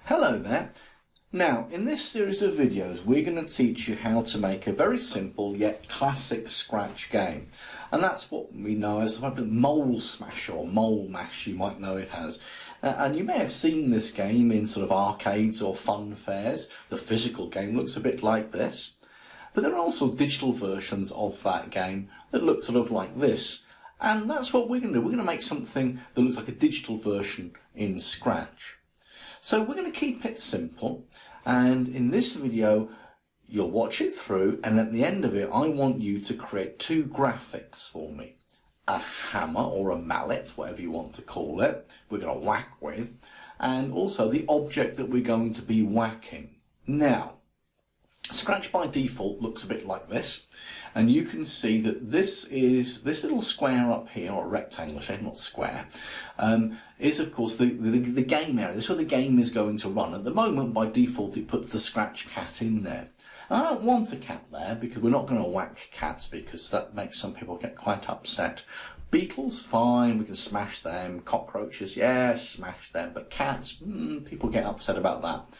Hello there. Now, in this series of videos, we're going to teach you how to make a very simple yet classic scratch game. And that's what we know as the mole smash or mole mash, you might know it as. And you may have seen this game in sort of arcades or fun fairs. The physical game looks a bit like this. But there are also digital versions of that game that look sort of like this. And that's what we're going to do. We're going to make something that looks like a digital version in Scratch. So we're going to keep it simple, and in this video you'll watch it through, and at the end of it I want you to create two graphics for me. A hammer or a mallet, whatever you want to call it, we're going to whack with, and also the object that we're going to be whacking. Now, Scratch by default looks a bit like this, and you can see that this little square up here, or rectangle shape, not square, is of course the game area. This is where the game is going to run. At the moment, by default, it puts the Scratch cat in there. And I don't want a cat there because we're not going to whack cats because that makes some people get quite upset. Beetles, fine, we can smash them. Cockroaches, yeah, smash them. But cats, people get upset about that.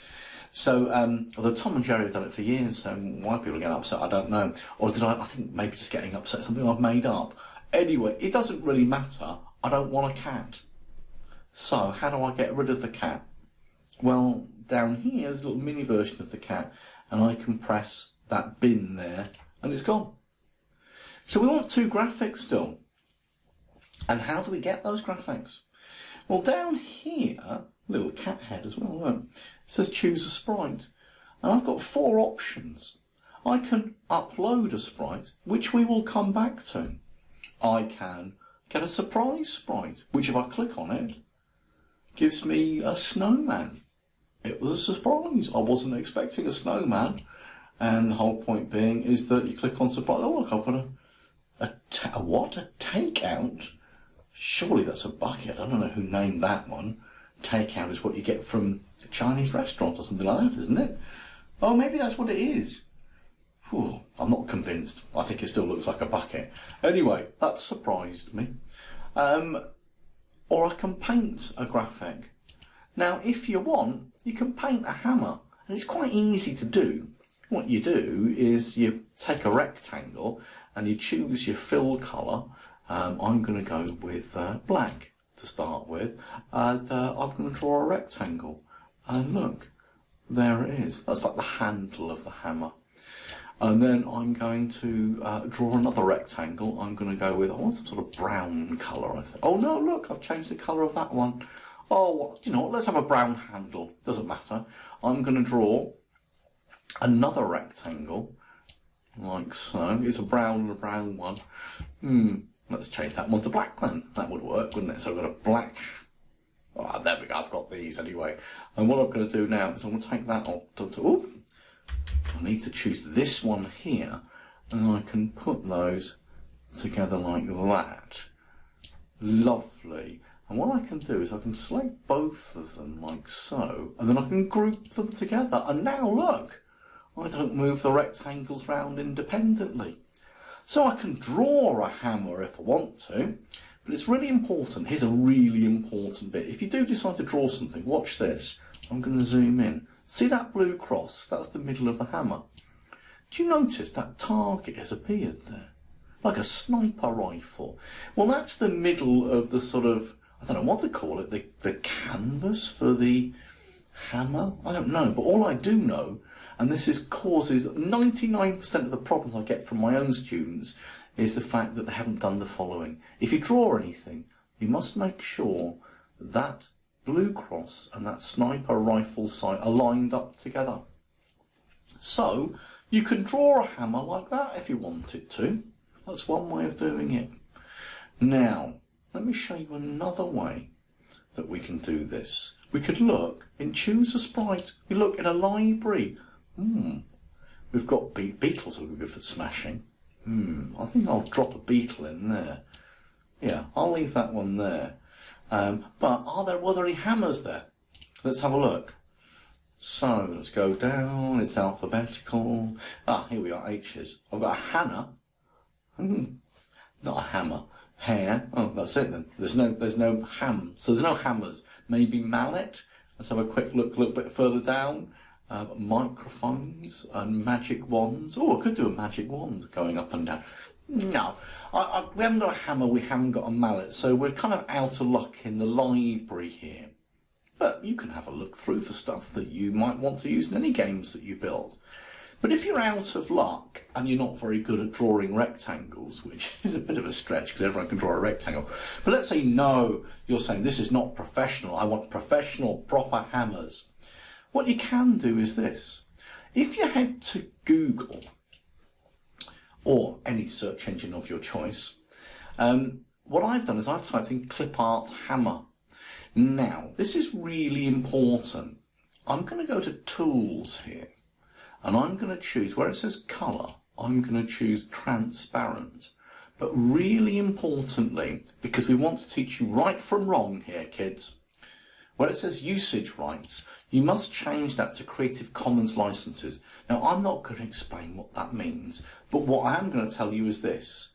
So, although Tom and Jerry have done it for years, so why people get upset, I don't know. Or did I think maybe just getting upset, something I've made up. Anyway, it doesn't really matter. I don't want a cat. So, how do I get rid of the cat? Well, down here, there's a little mini version of the cat, and I can press that bin there, and it's gone. So we want two graphics still. And how do we get those graphics? Well, down here, little cat head as well, look. It says choose a sprite. And I've got four options. I can upload a sprite, which we will come back to. I can get a surprise sprite, which if I click on it, gives me a snowman. It was a surprise. I wasn't expecting a snowman. And the whole point being is that you click on surprise. Oh look, I've got a what? A takeout? Surely that's a bucket. I don't know who named that one. Takeout is what you get from a Chinese restaurant or something like that, isn't it? Oh, maybe that's what it is. Whew, I'm not convinced. I think it still looks like a bucket. Anyway, that surprised me. Or I can paint a graphic. Now, if you want, you can paint a hammer. And it's quite easy to do. What you do is you take a rectangle and you choose your fill colour. I'm going to go with black to start with, and I'm going to draw a rectangle, and look, there it is. That's like the handle of the hammer. And then I'm going to draw another rectangle. I'm going to go with, I want some sort of brown colour, I think. Oh no, look, I've changed the colour of that one. Oh, what, you know what, let's have a brown handle, doesn't matter. I'm going to draw another rectangle, like so. It's a brown and a brown one. Let's change that one to black then. That would work, wouldn't it? So I've got a black. Oh, there we go. I've got these anyway. And what I'm going to do now is I'm going to take that off. Oh, I need to choose this one here, and I can put those together like that. Lovely. And what I can do is I can select both of them like so, and then I can group them together. And now look, I don't move the rectangles round independently. So I can draw a hammer if I want to, but it's really important. Here's a really important bit. If you do decide to draw something, watch this. I'm going to zoom in. See that blue cross? That's the middle of the hammer. Do you notice that target has appeared there? Like a sniper rifle. Well, that's the middle of the sort of, I don't know what to call it, the canvas for the hammer? I don't know, but all I do know, and this causes 99% of the problems I get from my own students, is the fact that they haven't done the following. If you draw anything, you must make sure that blue cross and that sniper rifle sight are lined up together. So, you can draw a hammer like that if you wanted to. That's one way of doing it. Now, let me show you another way that we can do this. We could look and choose a sprite. We look in a library. We've got beetles that would be good for smashing. I think I'll drop a beetle in there. Yeah, I'll leave that one there. But were there any hammers there? Let's have a look. So, let's go down. It's alphabetical. Ah, here we are, H's. I've got a hammer. Not a hammer. Hair. Oh, that's it then. There's no ham. So there's no hammers. Maybe mallet. Let's have a quick look a little bit further down. Microphones and magic wands. Oh, I could do a magic wand going up and down. No, we haven't got a hammer, we haven't got a mallet, so we're kind of out of luck in the library here. But you can have a look through for stuff that you might want to use in any games that you build. But if you're out of luck and you're not very good at drawing rectangles, which is a bit of a stretch because everyone can draw a rectangle, but let's say no, you're saying this is not professional, I want professional proper hammers. What you can do is this. If you head to Google or any search engine of your choice, what I've done is I've typed in clip art hammer. Now, this is really important. I'm going to go to tools here and I'm going to choose, where it says colour, I'm going to choose transparent. But really importantly, because we want to teach you right from wrong here, kids, where it says usage rights, you must change that to Creative Commons licenses. Now, I'm not going to explain what that means, but what I am going to tell you is this.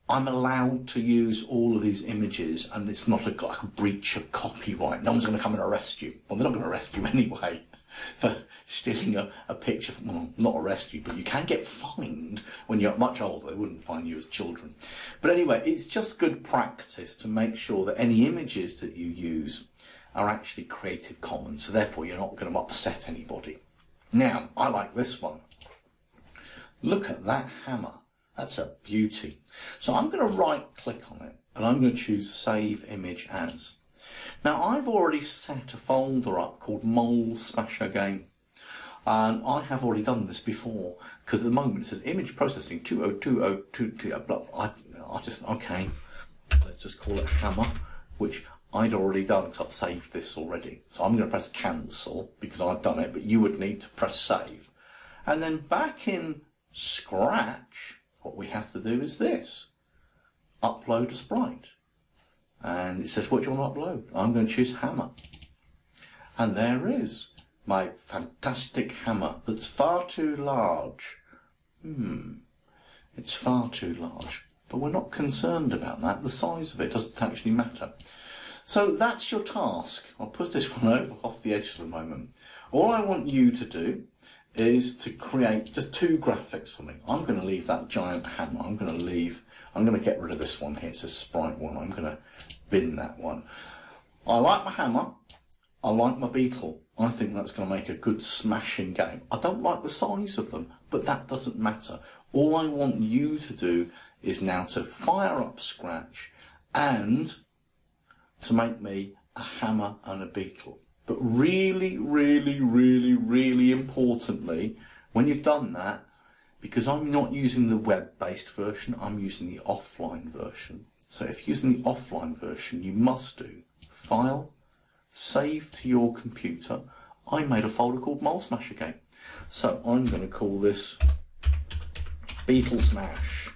I'm allowed to use all of these images and it's not like a breach of copyright. No one's going to come and arrest you. Well, they're not going to arrest you anyway for stealing a picture. Well, not arrest you, but you can get fined when you're much older. They wouldn't fine you as children. But anyway, it's just good practice to make sure that any images that you use are actually Creative Commons, so therefore you're not going to upset anybody. Now, I like this one. Look at that hammer. That's a beauty. So I'm going to right click on it and I'm going to choose Save Image As. Now I've already set a folder up called Mole Smasher Game. And I have already done this before because at the moment it says image processing 202022. Okay, let's just call it hammer, which I'd already done because I've saved this already. So I'm going to press cancel because I've done it, but you would need to press save. And then back in Scratch, what we have to do is this. Upload a sprite. And it says, what do you want to upload? I'm going to choose hammer. And there is my fantastic hammer that's far too large. It's far too large. But we're not concerned about that. The size of it doesn't actually matter. So that's your task. I'll put this one over off the edge for the moment. All I want you to do is to create just two graphics for me. I'm going to leave that giant hammer. I'm going to get rid of this one here. It's a sprite one. I'm going to bin that one. I like my hammer. I like my beetle. I think that's going to make a good smashing game. I don't like the size of them, but that doesn't matter. All I want you to do is now to fire up Scratch and to make me a hammer and a beetle. But really, really, really, really importantly, when you've done that, because I'm not using the web-based version, I'm using the offline version. So if you're using the offline version, you must do File, Save to your computer. I made a folder called Mole Smasher Game. So I'm going to call this Beetle Smash.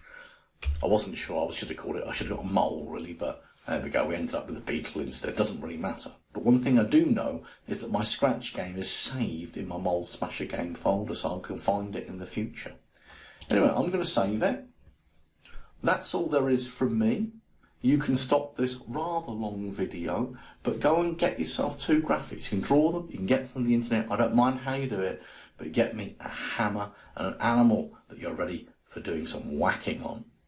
I wasn't sure, I should have called it, I should have got a mole really, but there we go, we ended up with a beetle instead. Doesn't really matter. But one thing I do know is that my Scratch game is saved in my Mole Smasher Game folder, so I can find it in the future. Anyway, I'm going to save it. That's all there is from me. You can stop this rather long video, but go and get yourself two graphics. You can draw them, you can get them from the internet. I don't mind how you do it, but get me a hammer and an animal that you're ready for doing some whacking on.